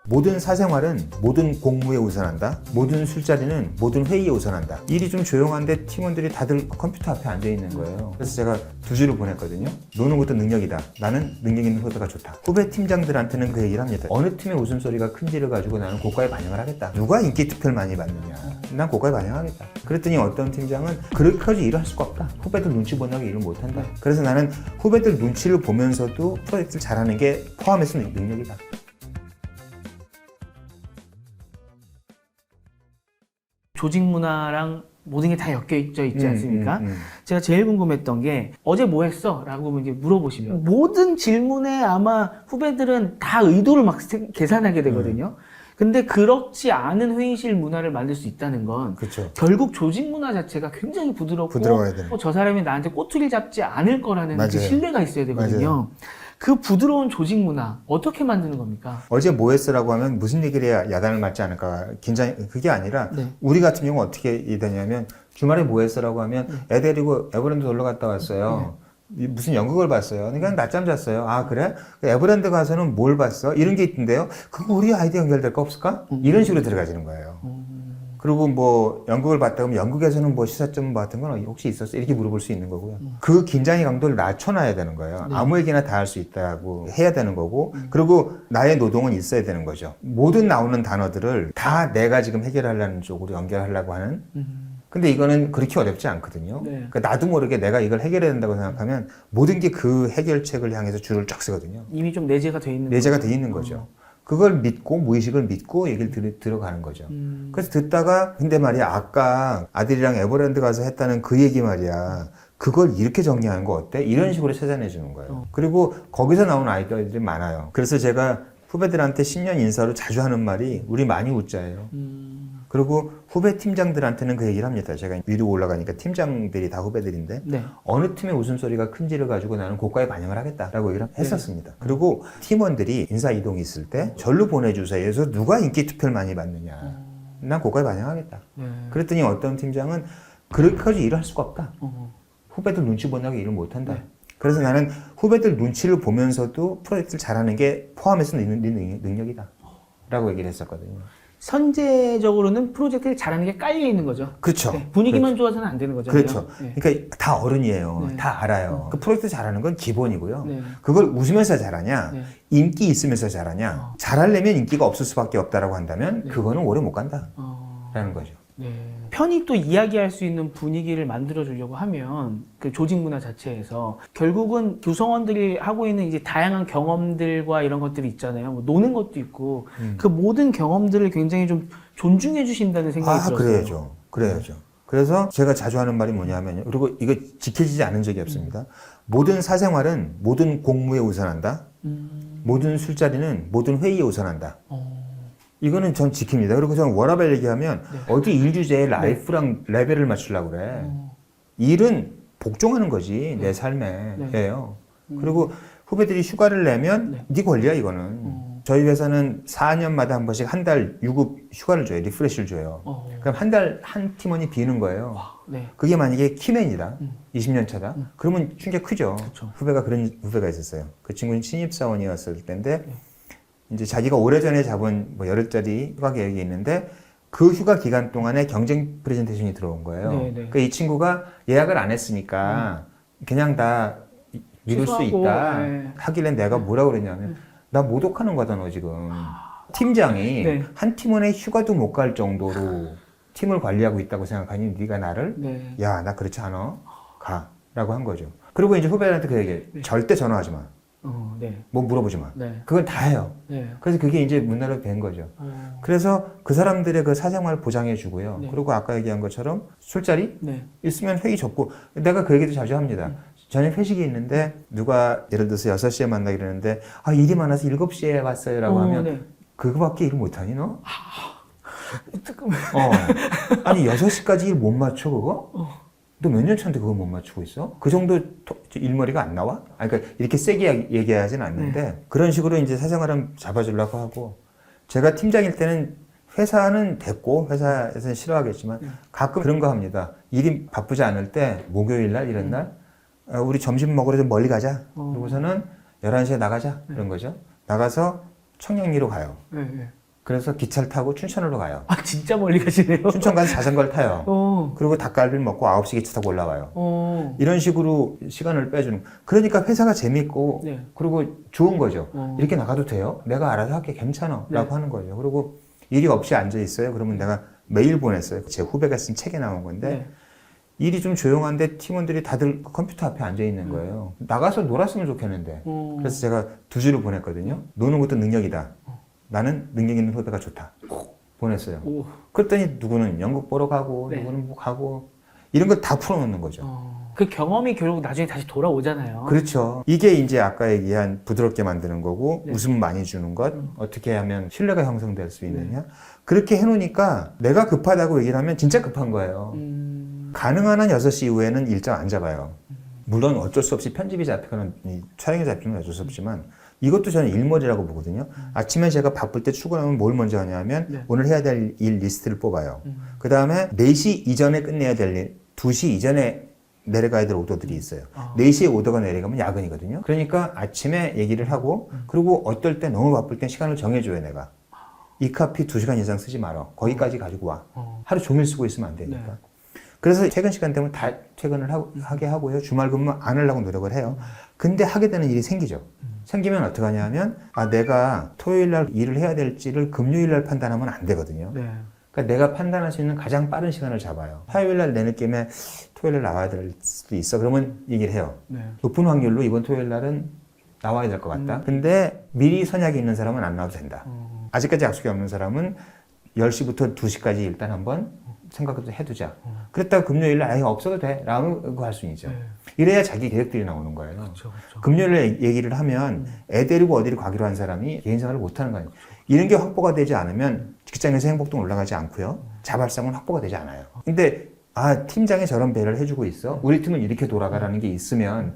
모든 사생활은 모든 공무에 우선한다. 모든 술자리는 모든 회의에 우선한다. 일이 좀 조용한데 팀원들이 다들 컴퓨터 앞에 앉아 있는 거예요. 그래서 제가 두 줄을 보냈거든요. 노는 것도 능력이다. 나는 능력 있는 후배가 좋다. 후배 팀장들한테는 그 얘기를 합니다. 어느 팀의 웃음소리가 큰지를 가지고 나는 고가에 반영을 하겠다. 누가 인기 투표를 많이 받느냐. 난 고가에 반영하겠다. 그랬더니 어떤 팀장은 그렇게까지 일을 할 수가 없다. 후배들 눈치 보느라고 일을 못한다. 그래서 나는 후배들 눈치를 보면서도 프로젝트를 잘하는 게 포함해서 능력이다. 조직 문화랑 모든 게 다 엮여 있지 않습니까? 제가 제일 궁금했던 게 어제 뭐 했어? 라고 이제 물어보시면 모든 질문에 아마 후배들은 다 의도를 막 계산하게 되거든요. 근데 그렇지 않은 회의실 문화를 만들 수 있다는 건 그렇죠. 결국 조직 문화 자체가 굉장히 부드러워야 되는. 저 사람이 나한테 꼬투리를 잡지 않을 거라는 그 맞아요. 신뢰가 있어야 되거든요. 맞아요. 그 부드러운 조직 문화 어떻게 만드는 겁니까? 어제 뭐 했어라고 하면 무슨 얘기를 해야 야단을 맞지 않을까 그게 아니라 네. 우리 같은 경우 어떻게 되냐면 주말에 뭐 했어라고 하면 애 데리고 에버랜드 놀러 갔다 왔어요. 무슨 연극을 봤어요. 그러니까 낮잠 잤어요. 아 그래? 에버랜드 가서는 뭘 봤어? 이런 게 있던데요. 그거 우리 아이디어 연결될 거 없을까? 이런 식으로 들어가지는 거예요. 그리고 뭐 연극을 봤다 그러면 연극에서는 뭐 시사점 같은 건 혹시 있었어? 이렇게 물어볼 수 있는 거고요. 그 긴장의 강도를 낮춰놔야 되는 거예요. 네. 아무 얘기나 다 할 수 있다고 해야 되는 거고 그리고 나의 노동은 있어야 되는 거죠. 모든 나오는 단어들을 다 내가 지금 해결하려는 쪽으로 연결하려고 하는 근데 이거는 그렇게 어렵지 않거든요. 네. 그러니까 나도 모르게 내가 이걸 해결해야 된다고 생각하면 모든 게 그 해결책을 향해서 줄을 쫙 서거든요. 이미 좀 내재가 돼 있는 내재가 거죠. 돼 있는 거죠. 그걸 믿고 무의식을 믿고 얘기를 들어가는 거죠. 그래서 듣다가 근데 말이야 아까 아들이랑 에버랜드 가서 했다는 그 얘기 말이야 그걸 이렇게 정리하는 거 어때? 이런 식으로 찾아내 주는 거예요. 그리고 거기서 나온 아이디어들이 많아요. 그래서 제가 후배들한테 신년 인사로 자주 하는 말이 우리 많이 웃자예요. 그리고 후배 팀장들한테는 그 얘기를 합니다. 제가 위로 올라가니까 팀장들이 다 후배들인데 네. 어느 팀의 웃음소리가 큰지를 가지고 나는 고가에 반영을 하겠다라고 얘기를 했었습니다. 그리고 팀원들이 인사 이동이 있을 때 절로 보내주세요. 그래서 누가 인기 투표를 많이 받느냐. 난 고가에 반영하겠다. 네. 그랬더니 어떤 팀장은 그렇게까지 일을 할 수가 없다. 후배들 눈치 보느라고 일을 못한다. 네. 그래서 나는 후배들 눈치를 보면서도 프로젝트를 잘하는 게 포함해서 네 능력이다. 라고 얘기를 했었거든요. 선제적으로는 프로젝트를 잘하는 게 깔려 있는 거죠. 그렇죠. 네, 분위기만 좋아서는 안 되는 거잖아요. 그렇죠. 네. 그러니까 다 어른이에요. 네. 다 알아요. 그 프로젝트 잘하는 건 기본이고요. 네. 그걸 웃으면서 잘하냐, 네. 인기 있으면서 잘하냐, 잘하려면 인기가 없을 수밖에 없다라고 한다면 네. 그거는 오래 못 간다. 라는 거죠. 네. 편히 또 이야기할 수 있는 분위기를 만들어 주려고 하면 그 조직 문화 자체에서 결국은 구성원들이 하고 있는 이제 다양한 경험들과 이런 것들이 있잖아요. 뭐 노는 것도 있고 그 모든 경험들을 굉장히 좀 존중해 주신다는 생각이 들었어요. 그래야죠. 그래서 제가 자주 하는 말이 뭐냐면 그리고 이거 지켜지지 않은 적이 없습니다. 모든 사생활은 모든 공무에 우선한다. 모든 술자리는 모든 회의에 우선한다. 이거는 전 지킵니다. 그리고 저는 워라밸 얘기하면 어디 일 주제에 라이프랑 레벨을 맞추려고 그래. 일은 복종하는 거지 내 삶에예요. 그리고 후배들이 휴가를 내면 네 권리야 이거는. 저희 회사는 4년마다 한 번씩 한 달 유급 휴가를 줘요. 리프레시를 줘요. 그럼 한 달 한 팀원이 비는 거예요. 네. 그게 만약에 키맨이다. 20년 차다. 그러면 충격 크죠. 그쵸. 그런 후배가 있었어요. 그 친구는 신입사원이었을 때인데 이제 자기가 오래전에 잡은 뭐 열흘짜리 휴가 계획이 있는데 그 휴가 기간 동안에 경쟁 프레젠테이션이 들어온 거예요. 그러니까 이 친구가 예약을 안 했으니까 그냥 다 미룰 수 있다 하길래 내가 뭐라고 그랬냐면 나 모독하는 거다 너 지금. 팀장이 한 팀원의 휴가도 못 갈 정도로 팀을 관리하고 있다고 생각하니 네가 나를 야 나 그렇지 않아 가 라고 한 거죠. 그리고 이제 후배한테 그 얘기 절대 전화하지 마. 뭐 물어보지 마. 그건 다 해요. 그래서 그게 이제 문화로 된 거죠. 그래서 그 사람들의 그 사생활 보장해 주고요. 그리고 아까 얘기한 것처럼 술자리 있으면 회의 접고 내가 그 얘기도 자주 합니다. 저녁 회식이 있는데 누가 예를 들어서 6시에 만나기로 했는데 아 일이 많아서 7시에 왔어요 라고 하면 그거밖에 일을 못하니 너? 아니 6시까지 일 못 맞춰 그거? 너 몇 년 차인데 그걸 못 맞추고 있어? 그 정도 일머리가 안 나와? 아니, 그러니까 이렇게 세게 얘기하진 않는데 그런 식으로 이제 사생활은 잡아주려고 하고 제가 팀장일 때는 회사는 됐고 회사에서는 싫어하겠지만 가끔 그런 거 합니다. 일이 바쁘지 않을 때 목요일 날 이런 날 우리 점심 먹으러 좀 멀리 가자. 그러고서는 11시에 나가자. 그런 거죠. 나가서 청량리로 가요. 그래서 기차를 타고 춘천으로 가요. 아, 진짜 멀리 가시네요. 춘천 가서 자전거를 타요. 어. 그리고 닭갈비를 먹고 9시 기차 타고 올라와요. 어. 이런 식으로 시간을 빼주는. 그러니까 회사가 재밌고 네. 그리고 좋은 거죠. 어. 이렇게 나가도 돼요? 내가 알아서 할게 괜찮아 라고 하는 거죠. 그리고 일이 없이 앉아 있어요. 그러면 내가 메일 보냈어요. 제 후배가 쓴 책에 나온 건데 네. 일이 좀 조용한데 팀원들이 다들 컴퓨터 앞에 앉아 있는 거예요. 나가서 놀았으면 좋겠는데. 그래서 제가 2줄을 보냈거든요. 노는 것도 능력이다. 나는 능력 있는 후배가 좋다. 보냈어요. 오. 그랬더니 누구는 연극 보러 가고 네. 누구는 뭐 가고 이런 걸 다 풀어놓는 거죠. 그 경험이 결국 나중에 다시 돌아오잖아요. 그렇죠. 이게 이제 아까 얘기한 부드럽게 만드는 거고 네. 웃음 많이 주는 것 어떻게 하면 신뢰가 형성될 수 있느냐 그렇게 해놓으니까 내가 급하다고 얘기를 하면 진짜 급한 거예요. 가능한 한 6시 이후에는 일정 안 잡아요. 물론 어쩔 수 없이 편집이 잡히거나 이 촬영이 잡히면 어쩔 수 없지만 이것도 저는 일머리라고 보거든요. 아침에 제가 바쁠 때 출근하면 뭘 먼저 하냐면 네. 오늘 해야 될 일 리스트를 뽑아요. 그 다음에 4시 이전에 끝내야 될 일, 2시 이전에 내려가야 될 오더들이 있어요. 4시에 오더가 내려가면 야근이거든요. 그러니까 아침에 얘기를 하고 그리고 어떨 때 너무 바쁠 땐 시간을 정해줘요 내가. 이 카피 2시간 이상 쓰지 말아. 거기까지 가지고 와. 하루 종일 쓰고 있으면 안 되니까. 네. 그래서 퇴근 시간 되면 다 퇴근을 하게 하고요. 주말 근무 안 하려고 노력을 해요. 근데 하게 되는 일이 생기죠. 생기면 어떻게 하냐면 내가 토요일 날 일을 해야 될지를 금요일 날 판단하면 안 되거든요. 네. 그러니까 내가 판단할 수 있는 가장 빠른 시간을 잡아요. 화요일 날 내 느낌에 토요일 날 나와야 될 수도 있어. 그러면 얘기를 해요. 네. 높은 확률로 이번 토요일 날은 나와야 될 것 같다. 근데 미리 선약이 있는 사람은 안 나와도 된다. 아직까지 약속이 없는 사람은 10시부터 2시까지 일단 한번 생각을 해두자. 그랬다가 금요일 날 아예 없어도 돼. 라고 할 수 있죠. 네. 이래야 자기 계획들이 나오는 거예요. 그렇죠. 금요일에 얘기를 하면 애 데리고 어디를 가기로 한 사람이 개인생활을 못하는 거예요. 이런 게 확보가 되지 않으면 직장에서 행복도 올라가지 않고요. 자발성은 확보가 되지 않아요. 근데 팀장이 저런 배려를 해주고 있어. 우리 팀은 이렇게 돌아가라는 게 있으면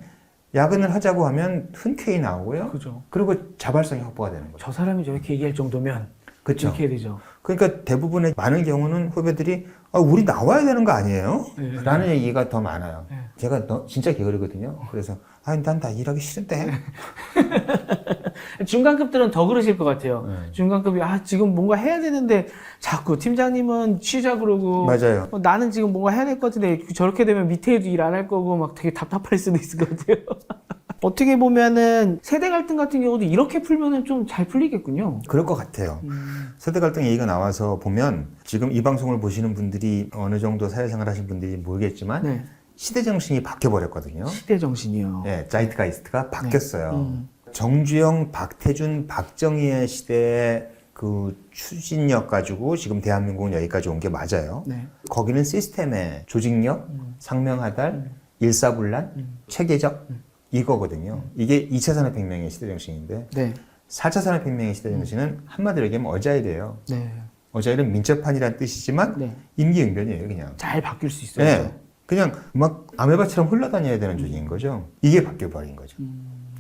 야근을 하자고 하면 흔쾌히 나오고요. 그죠. 그리고 자발성이 확보가 되는 거죠. 저 사람이 저렇게 얘기할 정도면 그렇죠. 이렇게 해야 되죠. 그러니까 대부분의 많은 경우는 후배들이 우리 나와야 되는 거 아니에요? 네. 라는 얘기가 더 많아요. 네. 제가 진짜 게으르거든요. 그래서 난 다 일하기 싫은데. 중간급들은 더 그러실 것 같아요. 네. 중간급이 지금 뭔가 해야 되는데 자꾸 팀장님은 쉬자 그러고 맞아요. 나는 지금 뭔가 해야 될 것 같은데 저렇게 되면 밑에도 일 안 할 거고 막 되게 답답할 수도 있을 것 같아요. 어떻게 보면은 세대 갈등 같은 경우도 이렇게 풀면은 좀 잘 풀리겠군요. 그럴 것 같아요. 세대 갈등 얘기가 나와서 보면 지금 이 방송을 보시는 분들이 어느 정도 사회생활 하신 분들이 모르겠지만 네. 시대 정신이 바뀌어버렸거든요. 시대 정신이요. 네, 자이트가이스트가 바뀌었어요. 네. 정주영, 박태준, 박정희의 시대의 그 추진력 가지고 지금 대한민국은 여기까지 온 게 맞아요. 네. 거기는 시스템의 조직력, 상명하달, 일사불란, 체계적 이거거든요. 이게 2차 산업혁명의 시대 정신인데 네. 4차 산업혁명의 시대 정신은 한마디로 얘기하면 어자일이에요. 네. 어자일은 민첩한이라는 뜻이지만 네. 임기응변이에요, 그냥. 잘 바뀔 수 있어요. 네. 그냥 막 아메바처럼 흘러다녀야 되는 조직인 거죠. 이게 바뀌어버린 거죠.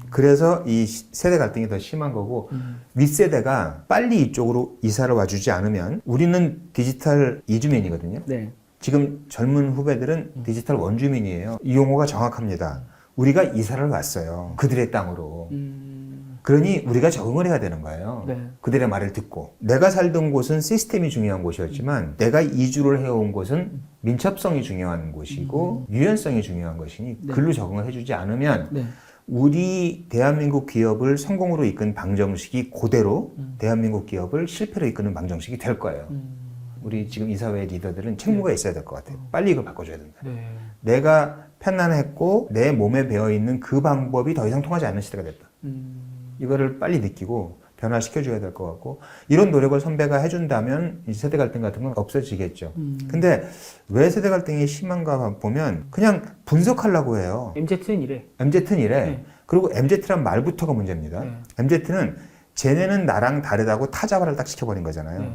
그래서 이 세대 갈등이 더 심한 거고 윗세대가 빨리 이쪽으로 이사를 와주지 않으면 우리는 디지털 이주민이거든요. 네. 지금 젊은 후배들은 디지털 원주민이에요. 이 용어가 정확합니다. 우리가 이사를 왔어요. 그들의 땅으로. 그러니 우리가 적응을 해야 되는 거예요. 네. 그들의 말을 듣고. 내가 살던 곳은 시스템이 중요한 곳이었지만 내가 이주를 해온 곳은 민첩성이 중요한 곳이고 유연성이 중요한 것이니 네. 글로 적응을 해주지 않으면 네. 우리 대한민국 기업을 성공으로 이끈 방정식이 그대로 대한민국 기업을 실패로 이끄는 방정식이 될 거예요. 우리 지금 이 사회의 리더들은 책무가 있어야 될 것 같아요. 빨리 이걸 바꿔줘야 된다. 네. 내가 편안했고 내 몸에 배어있는 그 방법이 더 이상 통하지 않는 시대가 됐다. 이거를 빨리 느끼고 변화시켜줘야 될 것 같고 이런 노력을 선배가 해준다면 이 세대 갈등 같은 건 없어지겠죠. 근데 왜 세대 갈등이 심한가 보면 그냥 분석하려고 해요. MZ는 이래. MZ는 이래. 네. 그리고 MZ란 말부터가 문제입니다. 네. MZ는 쟤네는 나랑 다르다고 타자화를 딱 시켜버린 거잖아요. 네.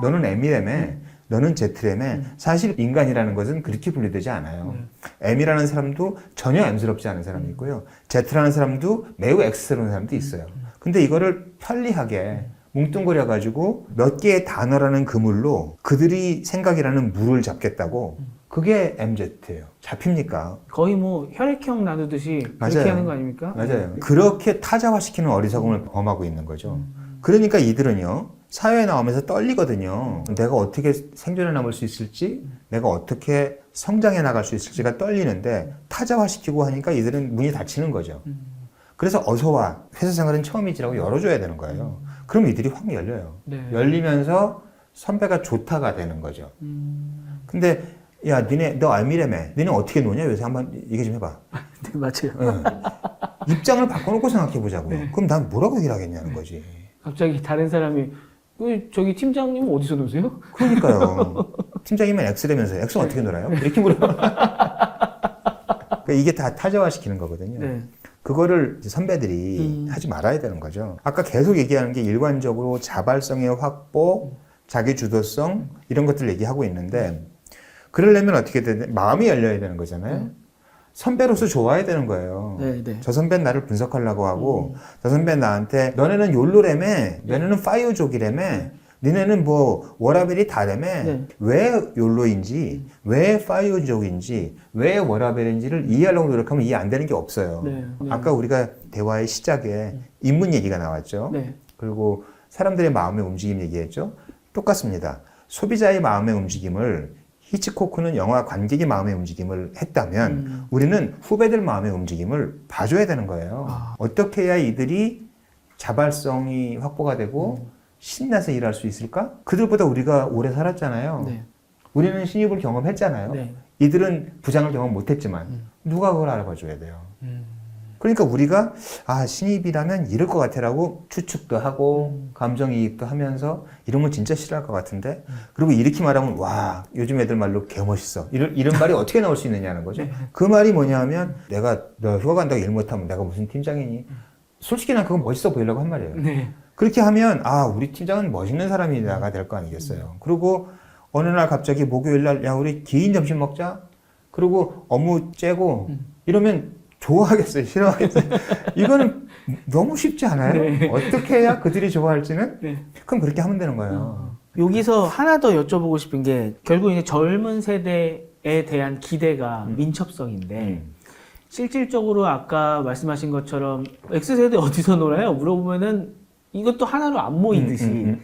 너는 M이라며, 너는 Z라며. 사실 인간이라는 것은 그렇게 분리되지 않아요. M이라는 사람도 전혀 M스럽지 않은 사람이 있고요. Z라는 사람도 매우 X스러운 사람도 있어요. 근데 이거를 편리하게 뭉뚱그려가지고 몇 개의 단어라는 그물로 그들이 생각이라는 물을 잡겠다고 그게 MZ예요. 잡힙니까? 거의 뭐 혈액형 나누듯이 그렇게 맞아요. 하는 거 아닙니까? 맞아요. 그렇게 타자화시키는 어리석음을 범하고 있는 거죠. 그러니까 이들은요, 사회에 나오면서 떨리거든요. 내가 어떻게 생존해 남을 수 있을지, 내가 어떻게 성장해 나갈 수 있을지가 떨리는데 타자화시키고 하니까 이들은 문이 닫히는 거죠. 그래서 어서 와. 회사 생활은 처음이지라고 열어줘야 되는 거예요. 그럼 이들이 확 열려요. 네. 열리면서 선배가 좋다가 되는 거죠. 근데 야, 너 알미래매. 니네 어떻게 노냐? 요새 한번 얘기 좀 해봐. 네, 맞아요. 네. 입장을 바꿔놓고 생각해보자고요. 네. 그럼 난 뭐라고 얘기를 하겠냐는 거지. 갑자기 다른 사람이 저기 팀장님 어디서 노세요? 그러니까요. 팀장이면 X라면서요. X는 어떻게 놀아요? 이렇게 물어요. 그러니까 이게 다 타자화시키는 거거든요. 네. 그거를 선배들이 하지 말아야 되는 거죠. 아까 계속 얘기하는 게 일관적으로 자발성의 확보, 자기 주도성 이런 것들 얘기하고 있는데 그러려면 어떻게 되냐? 마음이 열려야 되는 거잖아요. 선배로서 좋아야 되는 거예요. 네, 네. 저 선배는 나를 분석하려고 하고 저 선배는 나한테 너네는 욜로래며 너네는 파이어족이래며 니네는 뭐 워라벨이 다래며 네. 왜 욜로인지 왜 파이어족인지 왜 워라벨인지를 이해하려고 노력하면 이해 안 되는 게 없어요. 네, 네. 아까 우리가 대화의 시작에 인문 얘기가 나왔죠. 네. 그리고 사람들의 마음의 움직임 얘기했죠. 똑같습니다. 소비자의 마음의 움직임을 히치코크는 영화 관객의 마음의 움직임을 했다면 우리는 후배들 마음의 움직임을 봐줘야 되는 거예요. 어떻게 해야 이들이 자발성이 확보가 되고 신나서 일할 수 있을까? 그들보다 우리가 오래 살았잖아요. 네. 우리는 신입을 경험했잖아요. 네. 이들은 부장을 경험 못했지만 누가 그걸 알아봐줘야 돼요. 그러니까 우리가 신입이라면 이럴 것 같아라고 추측도 하고 감정이입도 하면서 이러면 진짜 싫어할 것 같은데 그리고 이렇게 말하면 와 요즘 애들 말로 개멋있어 이런 말이 어떻게 나올 수 있느냐는 거죠. 그 말이 뭐냐 하면 너 휴가 간다고 일 못하면 내가 무슨 팀장이니. 솔직히 난 그건 멋있어 보이려고 한 말이에요. 네. 그렇게 하면 우리 팀장은 멋있는 사람이다가 될 거 아니겠어요. 그리고 어느 날 갑자기 목요일 날 야 우리 긴 점심 먹자. 그리고 업무 째고 이러면 좋아하겠어요? 싫어하겠어요? 이거는 너무 쉽지 않아요? 네. 어떻게 해야 그들이 좋아할지는? 네. 그럼 그렇게 하면 되는 거예요. 여기서 하나 더 여쭤보고 싶은 게 결국 이제 젊은 세대에 대한 기대가 민첩성인데 실질적으로 아까 말씀하신 것처럼 X세대 어디서 놀아요? 물어보면은 이것도 하나로 안 모이듯이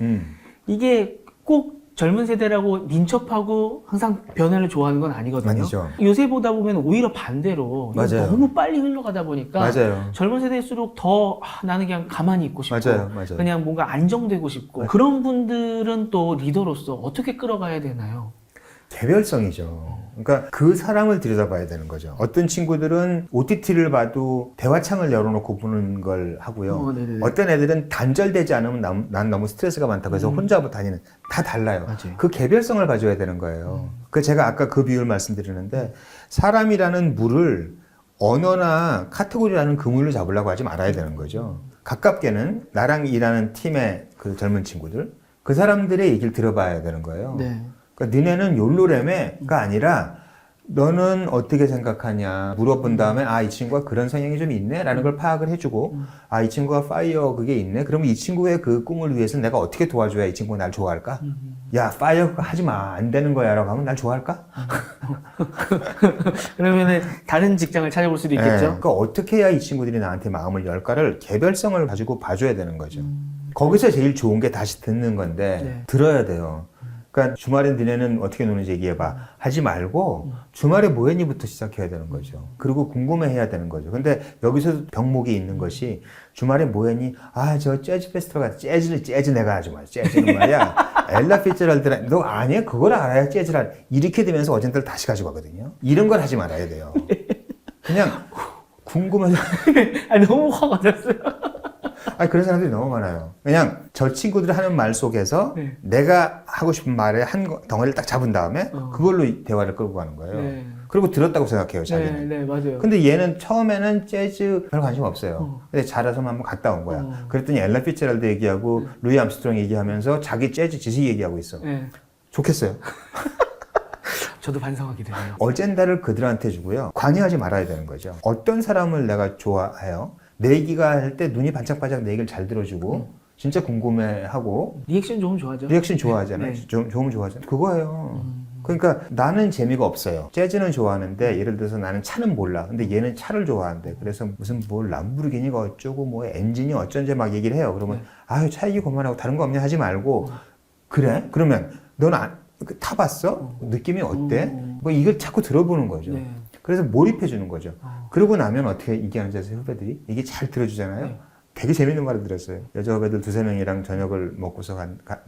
이게 꼭 젊은 세대라고 민첩하고 항상 변화를 좋아하는 건 아니거든요. 아니죠. 요새 보다 보면 오히려 반대로 맞아요. 너무 빨리 흘러가다 보니까 맞아요. 젊은 세대일수록 더 나는 그냥 가만히 있고 싶고 맞아요. 그냥 뭔가 안정되고 싶고 그런 분들은 또 리더로서 어떻게 끌어가야 되나요? 개별성이죠. 그러니까 그 사람을 들여다봐야 되는 거죠. 어떤 친구들은 OTT를 봐도 대화창을 열어놓고 보는 걸 하고요. 어떤 애들은 단절되지 않으면 난 너무 스트레스가 많다고 해서 혼자 다니는 다 달라요. 맞아요. 그 개별성을 가져야 되는 거예요. 그 제가 아까 그 비유를 말씀드리는데 사람이라는 물을 언어나 카테고리라는 그물로 잡으려고 하지 말아야 되는 거죠. 가깝게는 나랑 일하는 팀의 그 젊은 친구들 그 사람들의 얘기를 들어봐야 되는 거예요. 네. 그러니까 니네는 욜로래매가 아니라 너는 어떻게 생각하냐 물어본 다음에 이 친구가 그런 성향이 좀 있네 라는 걸 파악을 해주고 이 친구가 파이어 그게 있네 그러면 이 친구의 그 꿈을 위해서 내가 어떻게 도와줘야 이 친구가 날 좋아할까? 야 파이어 하지 마 안 되는 거야 라고 하면 날 좋아할까? 그러면은 다른 직장을 찾아볼 수도 있겠죠. 네, 그러니까 어떻게 해야 이 친구들이 나한테 마음을 열까를 개별성을 가지고 봐줘야 되는 거죠. 거기서 제일 좋은 게 다시 듣는 건데 네. 들어야 돼요. 그러니까 주말에 니네는 어떻게 노는지 얘기해봐. 하지 말고 주말에 뭐 했니부터 시작해야 되는 거죠. 그리고 궁금해해야 되는 거죠. 근데 여기서 병목이 있는 것이 주말에 뭐 했니? 저 재즈 페스티벌 갔다. 재즈 내가 하지 마. 재즈는 말이야. 엘라 피츠럴드 너 아니야? 그걸 알아야 재즈를 이렇게 되면서 어젠들 다시 가지고 가거든요. 이런 걸 하지 말아야 돼요. 그냥 궁금해서 너무 화가 났어요. 그런 사람들이 너무 많아요. 그냥 저 친구들이 하는 말 속에서 내가 하고 싶은 말에 한 덩어리를 딱 잡은 다음에 그걸로 대화를 끌고 가는 거예요. 네. 그리고 들었다고 생각해요, 자기는. 네, 맞아요. 근데 얘는 처음에는 재즈 별 관심 없어요. 근데 잘해서 한번 갔다 온 거야. 그랬더니 엘라 피츠럴드 얘기하고 루이 암스트롱 얘기하면서 자기 재즈 지식 얘기하고 있어. 좋겠어요. 저도 반성하게 되네요. 어젠다를 그들한테 주고요. 관여하지 말아야 되는 거죠. 어떤 사람을 내가 좋아해요? 내 얘기가 할 때 눈이 반짝반짝 내 얘기를 잘 들어주고 진짜 궁금해하고 리액션 좋으면 좋아하죠. 리액션 좋아하잖아요. 네. 좋으면 좋아하잖아요. 그거예요. 그러니까 나는 재미가 없어요. 재즈는 좋아하는데 예를 들어서 나는 차는 몰라. 근데 얘는 차를 좋아한대. 그래서 무슨 뭘 람보르기니가 어쩌고 뭐 엔진이 어쩐지 막 얘기를 해요. 그러면 아유 차 얘기 그만하고 다른 거 없냐 하지 말고 그래? 그러면 너는 타봤어? 느낌이 어때? 뭐 이걸 자꾸 들어보는 거죠. 네. 그래서 몰입해 주는 거죠. 그러고 나면 어떻게 얘기하는지 아세요, 후배들이? 이게 잘 들어주잖아요. 네. 되게 재밌는 말을 들었어요. 여자 후배들 2-3명이랑 저녁을 먹고서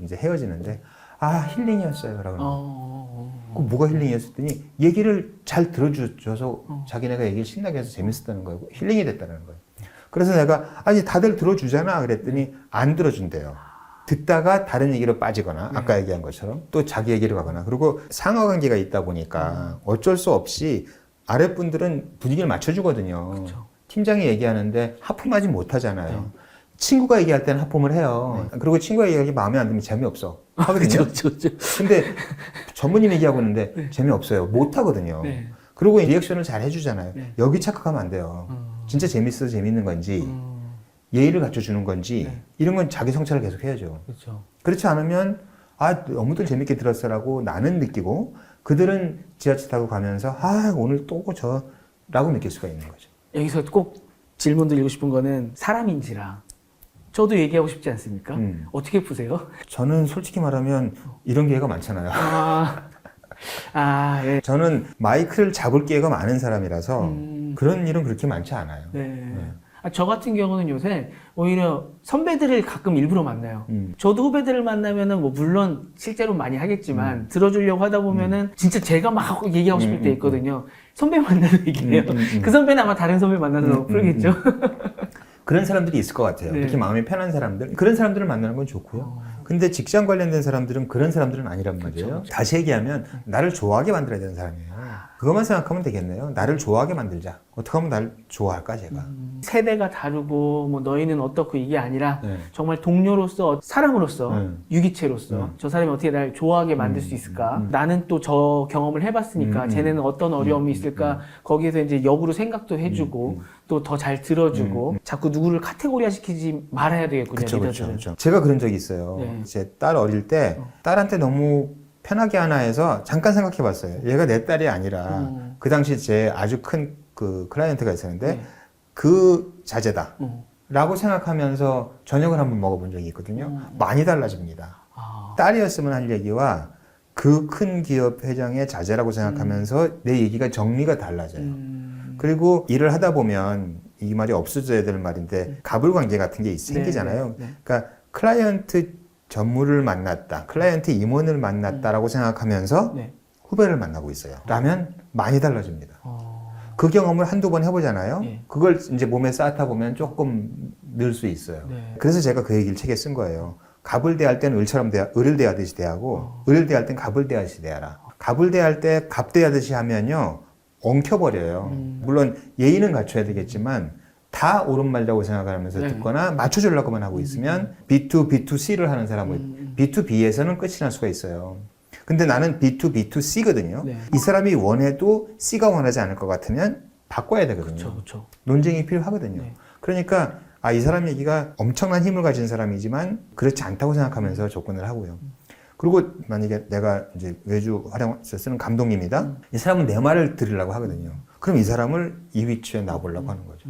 이제 헤어지는데 아 힐링이었어요 라고 그 뭐가 힐링이었더니 얘기를 잘 들어줘서 자기네가 얘기를 신나게 해서 재밌었다는 거예요. 힐링이 됐다는 거예요. 그래서 내가 아니 다들 들어주잖아 그랬더니 안 들어준대요. 듣다가 다른 얘기로 빠지거나 아까 얘기한 것처럼 또 자기 얘기로 가거나 그리고 상하관계가 있다 보니까 어쩔 수 없이 아랫분들은 분위기를 맞춰주거든요. 그쵸. 팀장이 얘기하는데 하품하지 못하잖아요. 친구가 얘기할 때는 하품을 해요. 그리고 친구가 얘기하기 마음에 안 들면 재미없어 하거든요. 그렇죠. 근데 전문님 얘기하고 있는데 재미없어요. 못 하거든요. 네. 그리고 리액션을 잘 해주잖아요. 네. 여기 착각하면 안 돼요. 진짜 재밌어서 재밌는 건지 예의를 갖춰주는 건지 이런 건 자기 성찰을 계속 해야죠. 그렇죠. 그렇지 않으면 아 너무들 재밌게 들었어라고 나는 느끼고 그들은 지하철 타고 가면서 아 오늘 또 저라고 느낄 수가 있는 거죠. 여기서 꼭 질문 드리고 싶은 거는 사람인지라 저도 얘기하고 싶지 않습니까? 어떻게 푸세요? 저는 솔직히 말하면 이런 기회가 많잖아요. 예. 저는 마이크를 잡을 기회가 많은 사람이라서 그런 일은 그렇게 많지 않아요. 네. 저 같은 경우는 요새 오히려 선배들을 가끔 일부러 만나요. 저도 후배들을 만나면은 뭐 물론 실제로 많이 하겠지만 들어주려고 하다 보면은 진짜 제가 막 얘기하고 싶을 때 있거든요. 선배 만나서 얘기해요. 그 선배는 아마 다른 선배 만나서 풀겠죠. 그런 사람들이 있을 것 같아요. 네. 특히 마음이 편한 사람들. 그런 사람들을 만나는 건 좋고요. 근데 직장 관련된 사람들은 그런 사람들은 아니란 말이에요. 그렇죠. 다시 얘기하면 나를 좋아하게 만들어야 되는 사람이에요. 그것만 생각하면 되겠네요. 나를 좋아하게 만들자. 어떻게 하면 나를 좋아할까 제가. 세대가 다르고 뭐 너희는 어떻고 이게 아니라 네. 정말 동료로서 사람으로서 유기체로서 저 사람이 어떻게 날 좋아하게 만들 수 있을까 나는 또 저 경험을 해봤으니까 쟤네는 어떤 어려움이 있을까 거기에서 이제 역으로 생각도 해주고 또 더 잘 들어주고 자꾸 누구를 카테고리화 시키지 말아야 되겠군요. 그렇죠, 리더들은. 그렇죠. 제가 그런 적이 있어요. 네. 제 딸 어릴 때 딸한테 너무 편하게 하나 해서 잠깐 생각해 봤어요. 얘가 내 딸이 아니라 그 당시 제 아주 큰 그 클라이언트가 있었는데 네. 그 자제다 라고 생각하면서 저녁을 한번 먹어본 적이 있거든요. 많이 달라집니다. 딸이었으면 할 얘기와 그 큰 기업 회장의 자제라고 생각하면서 내 얘기가 정리가 달라져요. 그리고 일을 하다 보면 이 말이 없어져야 될 말인데 갑을 관계 같은 게 생기잖아요. 네. 그러니까 클라이언트 전무를 만났다, 클라이언트 임원을 만났다라고 생각하면서 네. 후배를 만나고 있어요. 라면 많이 달라집니다. 그 경험을 한두 번 해보잖아요. 네. 그걸 이제 몸에 쌓다 보면 조금 늘 수 있어요. 네. 그래서 제가 그 얘기를 책에 쓴 거예요. 갑을 대할 때는 을을 대하듯이 대하고 을을 대할 땐 갑을 대하듯이 대하라. 갑을 대할 때 갑 대하듯이 하면요 엉켜버려요. 물론 예의는 갖춰야 되겠지만 다 옳은 말이라고 생각하면서 네. 듣거나 맞춰주려고만 하고 있으면 B2, B2C를 하는 사람은 B2B에서는 끝이 날 수가 있어요. 근데 나는 B2, B2C거든요. 네. 이 사람이 원해도 C가 원하지 않을 것 같으면 바꿔야 되거든요. 그렇죠. 논쟁이 필요하거든요. 네. 그러니까 이 사람 얘기가 엄청난 힘을 가진 사람이지만 그렇지 않다고 생각하면서 접근을 하고요. 그리고 만약에 내가 이제 외주 활용해서 쓰는 감독님이다. 이 사람은 내 말을 들으려고 하거든요. 그럼 이 사람을 이 위치에 놔보려고 하는 거죠.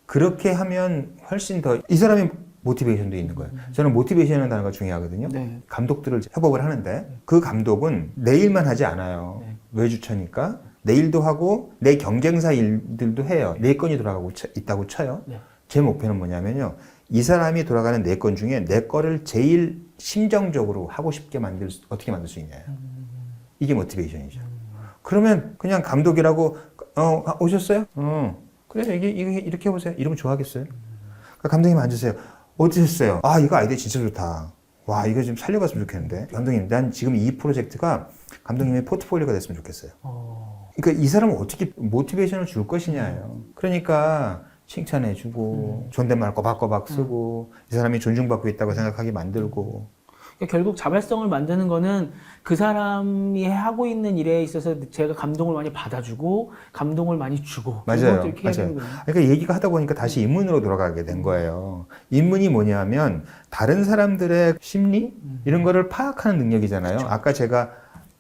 그렇게 하면 훨씬 더 이 사람이 모티베이션도 있는 거예요. 저는 모티베이션이라는 단어가 중요하거든요. 네. 감독들을 협업을 하는데 그 감독은 내 일만 하지 않아요. 네. 외주처니까 내 일도 하고 내 경쟁사 일들도 해요. 네 건이 돌아가고 있다고 쳐요. 네. 제 목표는 뭐냐면요. 이 사람이 돌아가는 네 건 중에 내 거를 제일 심정적으로 하고 싶게 어떻게 만들 수 있냐요. 이게 모티베이션이죠. 그러면 그냥 감독이라고 오셨어요? 그래 이게 이렇게 해보세요. 이러면 좋아하겠어요? 그러니까 감독님 앉으세요. 어떠셨어요? 이거 아이디어 진짜 좋다. 와 이거 좀 살려봤으면 좋겠는데. 감독님 난 지금 이 프로젝트가 감독님의 포트폴리오가 됐으면 좋겠어요. 그러니까 이 사람은 어떻게 모티베이션을 줄 것이냐예요. 그러니까 칭찬해주고 존댓말 꼬박꼬박 쓰고 이 사람이 존중받고 있다고 생각하게 만들고. 그러니까 결국 자발성을 만드는 거는 그 사람이 하고 있는 일에 있어서 제가 감동을 많이 받아주고 감동을 많이 주고 맞아요. 이렇게 해야 되는구나. 그러니까 얘기가 하다 보니까 다시 인문으로 돌아가게 된 거예요. 인문이 뭐냐면 다른 사람들의 심리 이런 거를 파악하는 능력이잖아요. 그렇죠. 아까 제가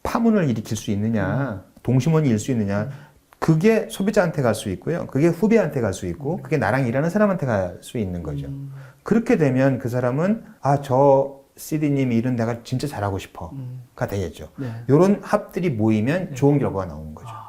파문을 일으킬 수 있느냐, 동심원이 일 수 있느냐, 그게 소비자한테 갈 수 있고요. 그게 후배한테 갈 수 있고, 그게 나랑 일하는 사람한테 갈 수 있는 거죠. 그렇게 되면 그 사람은, 아, 저 CD님 일은 내가 진짜 잘하고 싶어. 가 되겠죠. 네. 이런 합들이 모이면 네. 좋은 결과가 나오는 거죠. 아.